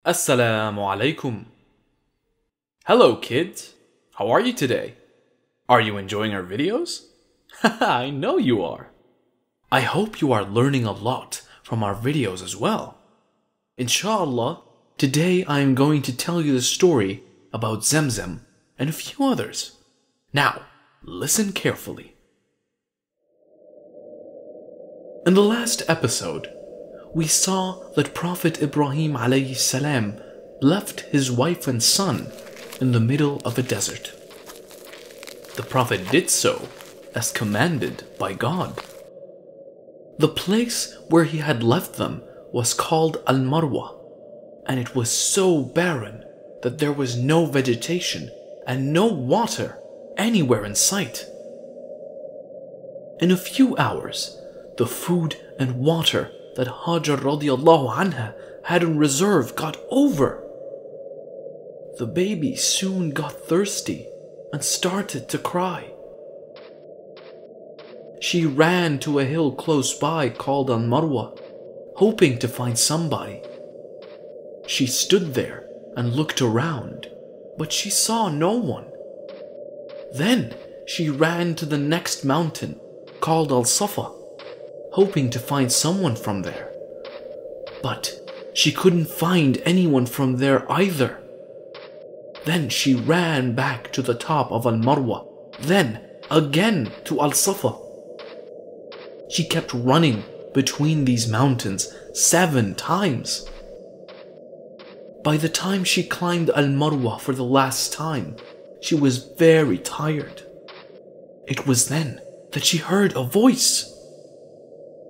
AssalamuAlaikum. Hello kids, how are you today? Are you enjoying our videos? I know you are. I hope you are learning a lot from our videos as well. Inshallah, today I am going to tell you the story about Zam Zam and a few others. Now, listen carefully. In the last episode, we saw that Prophet Ibrahim alayhi salam left his wife and son in the middle of a desert. The Prophet did so as commanded by God. The place where he had left them was called Al-Marwa, and it was so barren that there was no vegetation and no water anywhere in sight. In a few hours, the food and water that Hagar radiallahu anha had in reserve got over. The baby soon got thirsty and started to cry. She ran to a hill close by called Al-Marwa, hoping to find somebody. She stood there and looked around, but she saw no one. Then she ran to the next mountain called Al-Safa, hoping to find someone from there. But she couldn't find anyone from there either. Then she ran back to the top of Al-Marwa, then again to Al-Safa. She kept running between these mountains 7 times. By the time she climbed Al-Marwa for the last time, she was very tired. It was then that she heard a voice.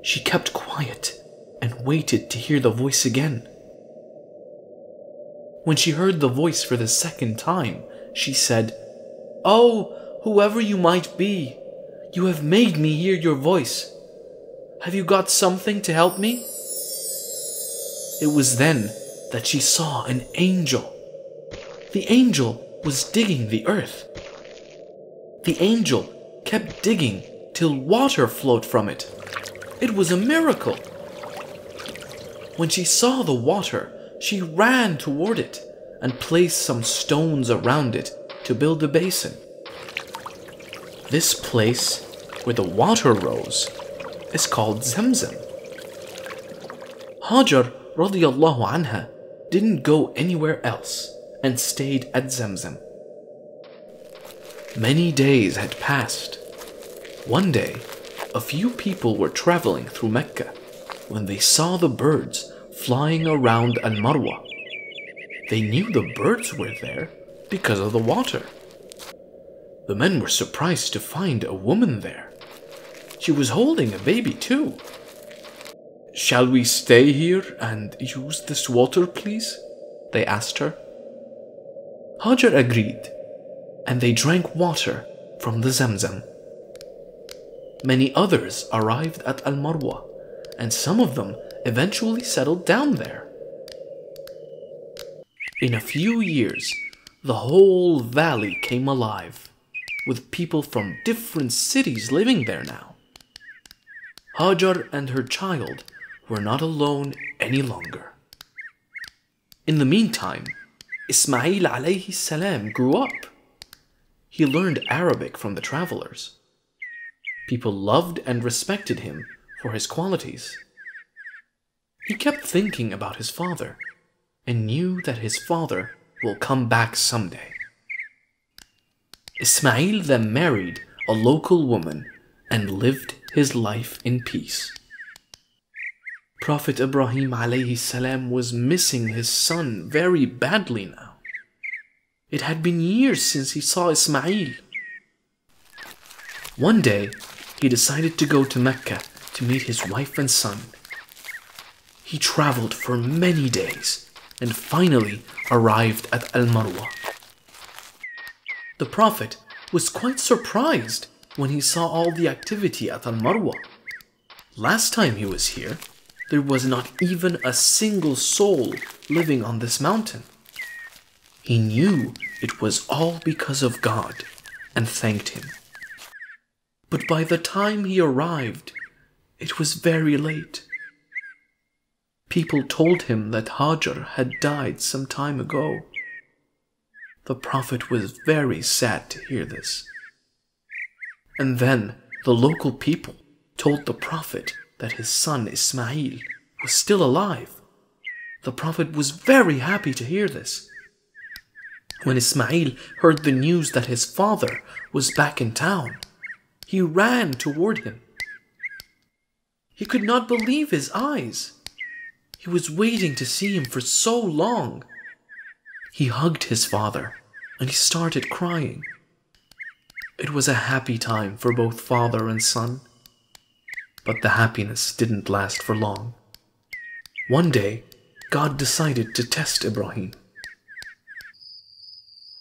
She kept quiet and waited to hear the voice again. When she heard the voice for the second time, she said, "Oh, whoever you might be, you have made me hear your voice. Have you got something to help me?" It was then that she saw an angel. The angel was digging the earth. The angel kept digging till water flowed from it. It was a miracle. When she saw the water, she ran toward it and placed some stones around it to build a basin. This place where the water rose is called Zam Zam. Hagar radiallahu anha didn't go anywhere else and stayed at Zam Zam. Many days had passed. One day, a few people were traveling through Mecca when they saw the birds flying around Al-Marwa. They knew the birds were there because of the water. The men were surprised to find a woman there. She was holding a baby too. "Shall we stay here and use this water, please?" they asked her. Hajar agreed, and they drank water from the Zam Zam. Many others arrived at Al-Marwa, and some of them eventually settled down there. In a few years, the whole valley came alive, with people from different cities living there now. Hajar and her child were not alone any longer. In the meantime, Ismail alayhi salam grew up. He learned Arabic from the travelers. People loved and respected him for his qualities. He kept thinking about his father and knew that his father will come back someday. Ismail then married a local woman and lived his life in peace. Prophet Ibrahim alayhi salam was missing his son very badly now. It had been years since he saw Ismail. One day, he decided to go to Mecca to meet his wife and son. He traveled for many days and finally arrived at Al-Marwa. The Prophet was quite surprised when he saw all the activity at Al-Marwa. Last time he was here, there was not even a single soul living on this mountain. He knew it was all because of God and thanked him. But by the time he arrived, it was very late. people told him that Hagar had died some time ago. The Prophet was very sad to hear this. And then the local people told the Prophet that his son Ismail was still alive. The Prophet was very happy to hear this. When Ismail heard the news that his father was back in town, he ran toward him. He could not believe his eyes. He was waiting to see him for so long. He hugged his father and he started crying. It was a happy time for both father and son. But the happiness didn't last for long. One day, God decided to test Ibrahim.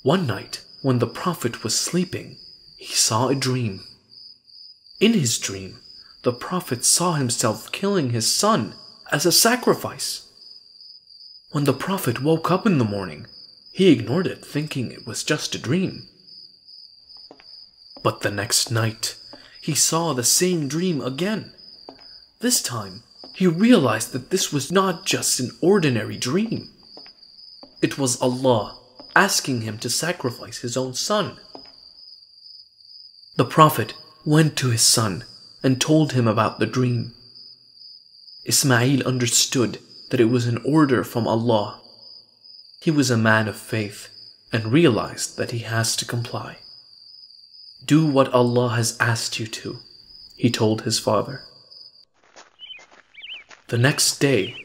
One night, when the Prophet was sleeping, he saw a dream. In his dream, the Prophet saw himself killing his son as a sacrifice. When the Prophet woke up in the morning, he ignored it, thinking it was just a dream. But the next night, he saw the same dream again. This time, he realized that this was not just an ordinary dream. It was Allah asking him to sacrifice his own son. The Prophet went to his son and told him about the dream. Ismail understood that it was an order from Allah. He was a man of faith and realized that he has to comply. Do what Allah has asked you to, he told his father. The next day,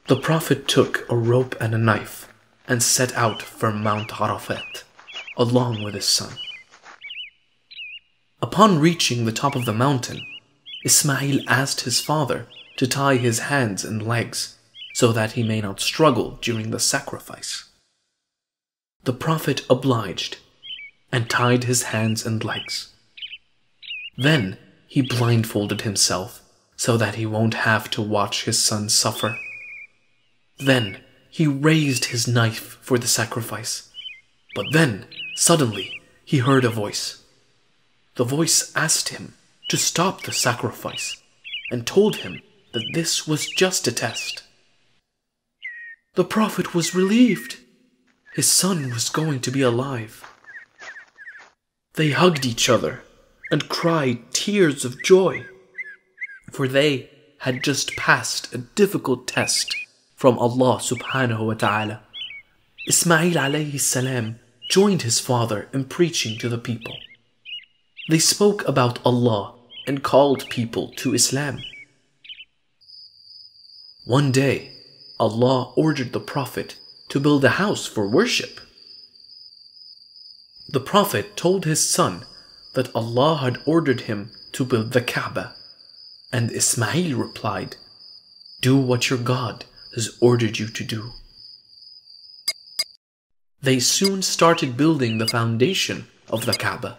the Prophet took a rope and a knife and set out for Mount Arafat, along with his son. Upon reaching the top of the mountain, Ismail asked his father to tie his hands and legs so that he may not struggle during the sacrifice. The Prophet obliged and tied his hands and legs. Then he blindfolded himself so that he won't have to watch his son suffer. Then he raised his knife for the sacrifice. But then, suddenly, he heard a voice. The voice asked him to stop the sacrifice and told him that this was just a test. The Prophet was relieved. His son was going to be alive. They hugged each other and cried tears of joy, for they had just passed a difficult test from Allah subhanahu wa ta'ala. Ismail alayhi salam joined his father in preaching to the people. They spoke about Allah and called people to Islam. One day, Allah ordered the Prophet to build a house for worship. The Prophet told his son that Allah had ordered him to build the Kaaba, and Ismail replied, "Do what your God has ordered you to do." They soon started building the foundation of the Kaaba.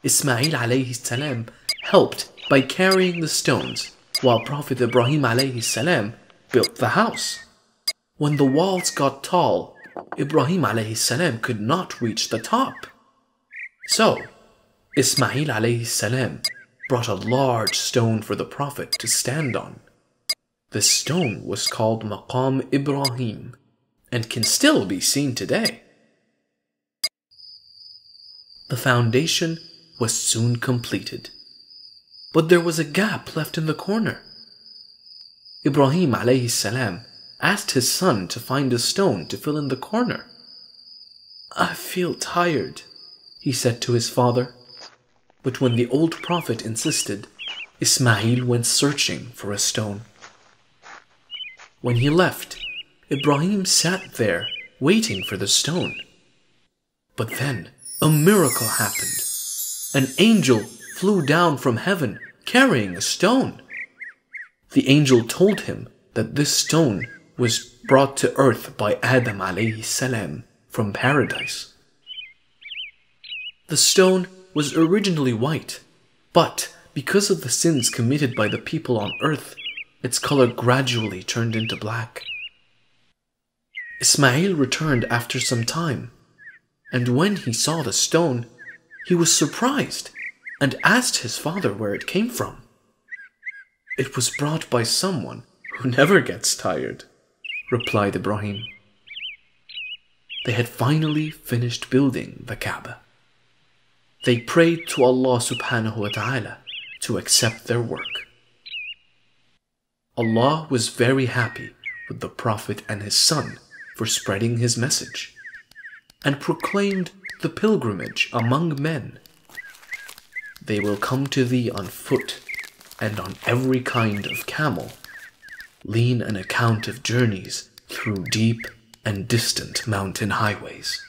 Ismail alayhi salam helped by carrying the stones, while Prophet Ibrahim alayhi salam built the house. When the walls got tall, Ibrahim alayhi salam could not reach the top. So, Ismail alayhi salam brought a large stone for the Prophet to stand on. This stone was called Maqam Ibrahim and can still be seen today. The foundation was soon completed, but there was a gap left in the corner. Ibrahim alayhi salam asked his son to find a stone to fill in the corner. "I feel tired," he said to his father. But when the old Prophet insisted, Ismail went searching for a stone. When he left, Ibrahim sat there waiting for the stone. But then a miracle happened. An angel flew down from heaven carrying a stone. The angel told him that this stone was brought to earth by Adam alayhi salam from paradise. The stone was originally white, but because of the sins committed by the people on earth, its color gradually turned into black. Ismail returned after some time, and when he saw the stone, he was surprised and asked his father where it came from. It was brought by someone who never gets tired, replied Ibrahim. They had finally finished building the Kaaba. They prayed to Allah subhanahu wa ta'ala to accept their work. Allah was very happy with the Prophet and his son for spreading his message, and proclaimed the pilgrimage among men. They will come to thee on foot and on every kind of camel, lean an account of journeys through deep and distant mountain highways.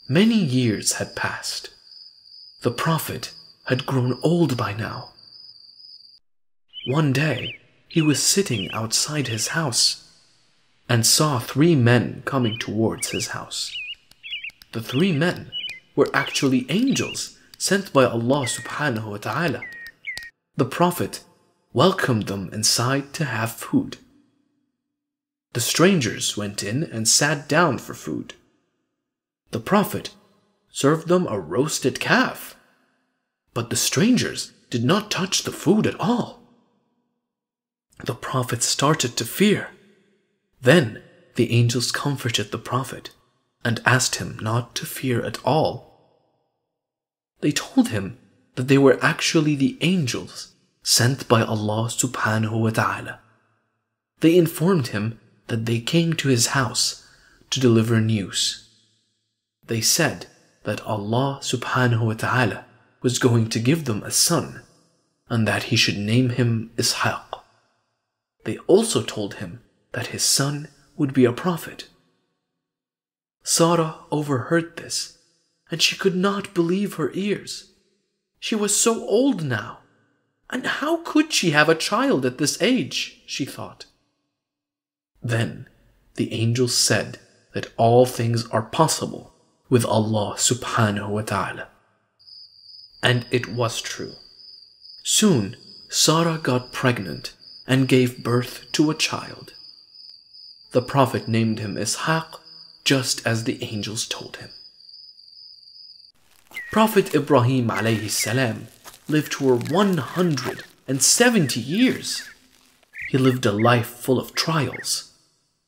Many years had passed. The Prophet had grown old by now. One day, he was sitting outside his house and saw 3 men coming towards his house. The 3 men were actually angels sent by Allah subhanahu wa ta'ala. The Prophet welcomed them inside to have food. The strangers went in and sat down for food. The Prophet served them a roasted calf, but the strangers did not touch the food at all. The Prophet started to fear. Then the angels comforted the Prophet and asked him not to fear at all. They told him that they were actually the angels sent by Allah subhanahu wa ta'ala. They informed him that they came to his house to deliver news. They said that Allah subhanahu wa ta'ala was going to give them a son and that he should name him Ishaq. They also told him that his son would be a prophet. Sarah overheard this, and she could not believe her ears. She was so old now, and how could she have a child at this age, she thought. Then the angels said that all things are possible with Allah subhanahu wa ta'ala. And it was true. Soon, Sarah got pregnant and gave birth to a child. The Prophet named him Ishaq, just as the angels told him. Prophet Ibrahim alayhi salam lived for 170 years. He lived a life full of trials,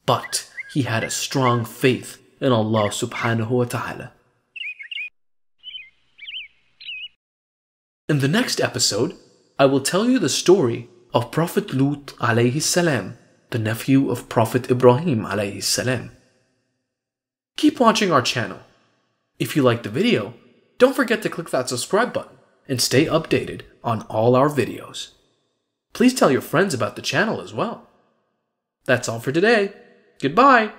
but he had a strong faith in Allah subhanahu wa ta'ala. In the next episode, I will tell you the story of Prophet Lut alayhi salam, the nephew of Prophet Ibrahim alayhi salam. Keep watching our channel. If you liked the video, don't forget to click that subscribe button and stay updated on all our videos. Please tell your friends about the channel as well. That's all for today. Goodbye.